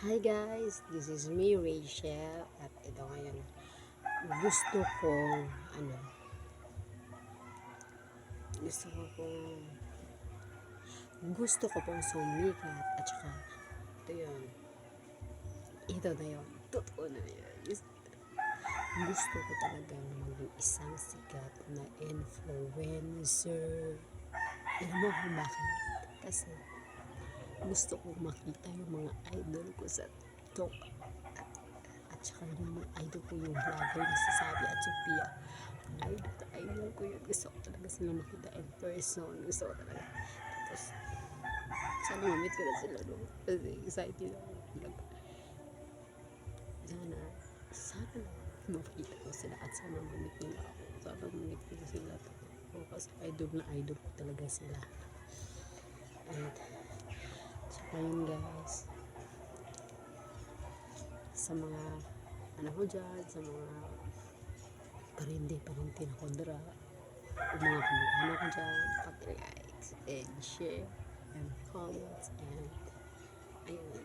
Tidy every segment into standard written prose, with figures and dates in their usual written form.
Hi guys, this is me Rachel at ito ngayon gusto kong ano gusto ko pong gusto ko pong sumikat at saka ito na yun totoo na yun gusto ko talagang maging isang sikat na influencer. Alam mo kung bakit? Kasi gusto kong makita yung mga idol ko sa TikTok at saka yung mga idol ko yung vlogger na si Sabi at Sophia. Idol ko yun. Gusto ko talaga sila makita in person. Gusto ko talaga. Tapos sana mamit ko na sila, no? Kasi excited ako. Sana makita ko sila at sana mamit nila ako. Sana mamit ko sila. Kasi idol ko talaga sila. And saka yun guys, sa mga ko dyan, sa mga parinti na kondra, o mga kamag-anak ko dyan, pag-likes and share and comments and ayun.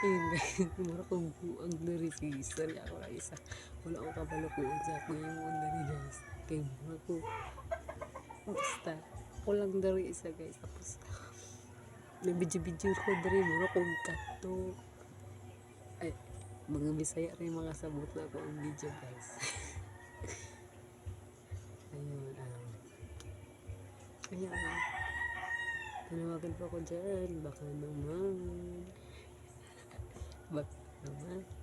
Ayun guys, mura kong buang na resistor ako lang isa. Wala akong kapalukuan sa ako yung muna ni guys. Kaya mura ko, basta, ako lang dari isa guys. Tapos, nabidyo-bidyo ko dari mura kong kato. Ay, mga Bisaya rin mga sabot na ako ang video guys. Ayun, ayun. Tanawagan pa ako dyan, baka naman. Baka naman.